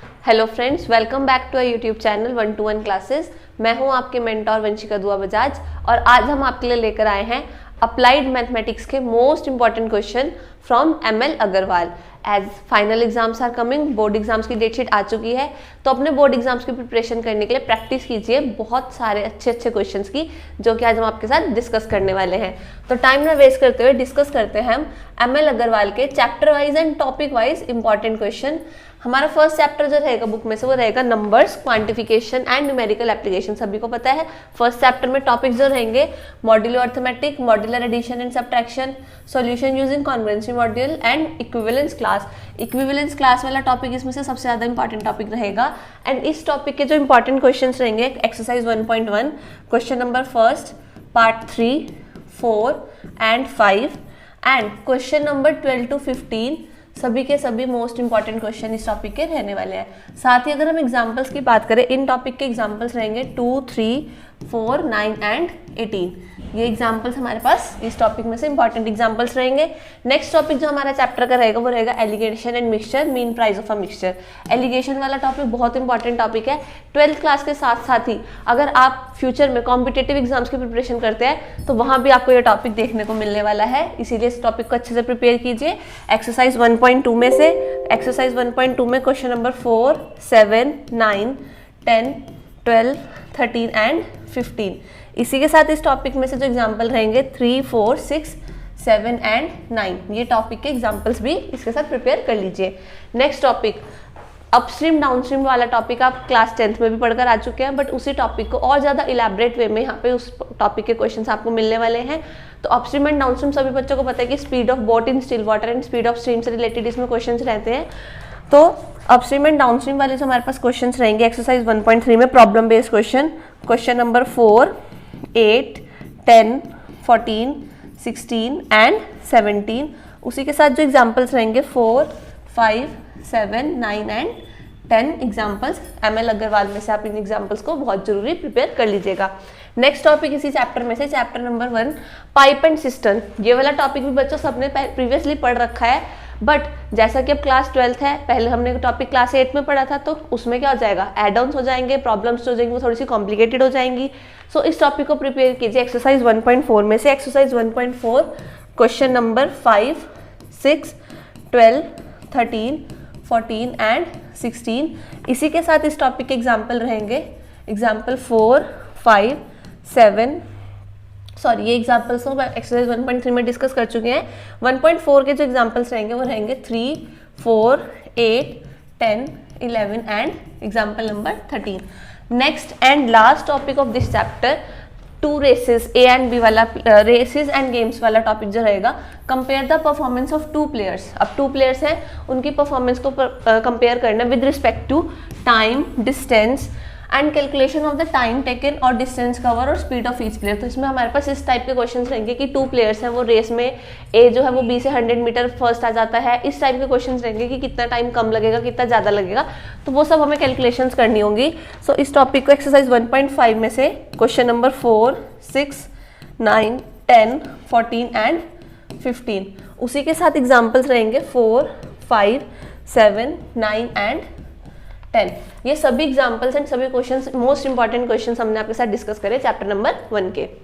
Hello friends, welcome back to a YouTube channel 1-to-1 classes. मैं हूं आपके mentor Vanshika दुआ बजाज और आज हम आपके लिए लेकर आए हैं अप्लाइड मैथमेटिक्स के most important question from ML Agrawal. As final exams are coming, board exams की डेट शीट आ चुकी है, तो अपने बोर्ड एग्जाम्स की प्रिपरेशन करने के लिए प्रैक्टिस कीजिए बहुत सारे अच्छे अच्छे क्वेश्चंस की, जो कि आज हम आपके साथ डिस्कस करने वाले हैं। तो टाइम ना वेस्ट करते हुए डिस्कस करते हैं हम एमएल अग्रवाल के chapter wise and topic wise important question. हमारा फर्स्ट चैप्टर जो रहेगा बुक में से वो रहेगा numbers, quantification and numerical application. सभी को पता है फर्स्ट चैप्टर में टॉपिक जो रहेंगे modulo arithmetic, modular addition and subtraction, solution using congruence module and equivalence class. Equivalence class वाला टॉपिक इसमें से सबसे ज्यादा इंपॉर्टेंट टॉपिक रहेगा। एंड इस टॉपिक के जो इंपॉर्टेंट क्वेश्चन रहेंगे, exercise 1.1 question number first, part 3, 4 and 5 and question number 12 to 15 सभी के सभी मोस्ट इंपॉर्टेंट क्वेश्चन इस टॉपिक के रहने वाले हैं। साथ ही अगर हम एग्जांपल्स की बात करें, इन टॉपिक के एग्जांपल्स रहेंगे 2, 3, 4, 9 एंड 18। ये एग्जांपल्स हमारे पास इस टॉपिक में से इंपॉर्टेंट एग्जांपल्स रहेंगे। नेक्स्ट टॉपिक जो हमारा चैप्टर का रहेगा वो रहेगा alligation and mixture, mean price of a mixture. Alligation वाला टॉपिक बहुत इंपॉर्टेंट टॉपिक है। 12th क्लास के साथ साथ ही अगर आप फ्यूचर में कॉम्पिटेटिव एग्जाम्स की प्रिपरेशन करते हैं तो वहां भी आपको ये टॉपिक देखने को मिलने वाला है, इसीलिए इस टॉपिक को अच्छे से प्रिपेयर कीजिए। एक्सरसाइज 1.2 में से एक्सरसाइज 1.2 में क्वेश्चन नंबर 4, 7, 9, 10, 12, 13 एंड 15। इसी के साथ इस टॉपिक में से जो एग्जाम्पल रहेंगे 3, 4, 6, 7 एंड 9, ये टॉपिक के एग्जाम्पल्स भी इसके साथ प्रिपेयर कर लीजिए। नेक्स्ट टॉपिक अपस्ट्रीम डाउनस्ट्रीम वाला टॉपिक आप क्लास 10th में भी पढ़कर आ चुके हैं, बट उसी टॉपिक को और ज़्यादा इलेबरेट वे में यहाँ पे उस टॉपिक के क्वेश्चंस आपको मिलने वाले हैं। तो अपस्ट्रीम एंड डाउनस्ट्रीम सभी बच्चों को पता है कि speed of boat in still water and speed of stream से रिलेटेड इसमें क्वेश्चंस रहते हैं। तो अपस्ट्रीम एंड डाउनस्ट्रीम वाले जो हमारे पास क्वेश्चंस रहेंगे एक्सरसाइज 1.3 में problem based question, question number 4, 8, 10, 14, 16 and 17। उसी के साथ जो एग्जाम्पल्स रहेंगे 4, 5, 7, 9 एंड 10 एग्जाम्पल्स एमएल अग्रवाल में से आप इन एग्जाम्पल्स को बहुत जरूरी प्रिपेयर कर लीजिएगा। नेक्स्ट टॉपिक इसी चैप्टर में से chapter number 1 pipe and system. ये वाला टॉपिक भी बच्चों सबने प्रीवियसली पढ़ रखा है, बट जैसा कि अब क्लास 12th है, पहले हमने टॉपिक क्लास 8 में पढ़ा था, तो उसमें क्या हो जाएगा, एड ऑन्स हो जाएंगे, प्रॉब्लम्स हो जाएंगी वो थोड़ी सी कॉम्प्लिकेटेड हो जाएंगी। सो इस टॉपिक को प्रिपेयर कीजिए एक्सरसाइज 1.4 में से। Exercise 1.4 question number 5, 6, 12, 13, 14 and 16। इसी के साथ इस टॉपिक के एग्जाम्पल रहेंगे एग्जाम्पल 4, 5, 7, सॉरी ये एग्जाम्पल्स हम एक्सरसाइज 1.3 में डिस्कस कर चुके हैं। 1.4 के जो एग्जाम्पल्स रहेंगे वो रहेंगे 3, 4, 8, 10, 11 and example number 13। Next and last topic of this chapter 2 races, A and B वाला रेसेस एंड गेम्स वाला टॉपिक जो रहेगा, compare the performance of 2 players. अब 2 प्लेयर्स हैं, उनकी परफॉर्मेंस को कंपेयर करना with respect to time, distance and calculation of the time taken और डिस्टेंस कवर और स्पीड ऑफ ईच प्लेयर। तो इसमें हमारे पास इस टाइप के क्वेश्चंस रहेंगे कि 2 प्लेयर्स हैं, वो रेस में ए जो है वो बी से 100 मीटर फर्स्ट आ जाता है। इस टाइप के क्वेश्चंस रहेंगे कि कितना टाइम कम लगेगा, कितना ज़्यादा लगेगा, तो वो सब हमें कैलकुलेशंस करनी होंगी। सो इस टॉपिक को एक्सरसाइज 1.5 में से क्वेश्चन नंबर 4, 6, 9, 10, 14 एंड 15। उसी के साथ एग्जाम्पल्स रहेंगे 4, 5, 7, 9 एंड 10। ये सभी एग्जाम्पल्स एंड सभी क्वेश्चंस मोस्ट इंपॉर्टेंट क्वेश्चंस हमने आपके साथ डिस्कस करे चैप्टर नंबर 1 के।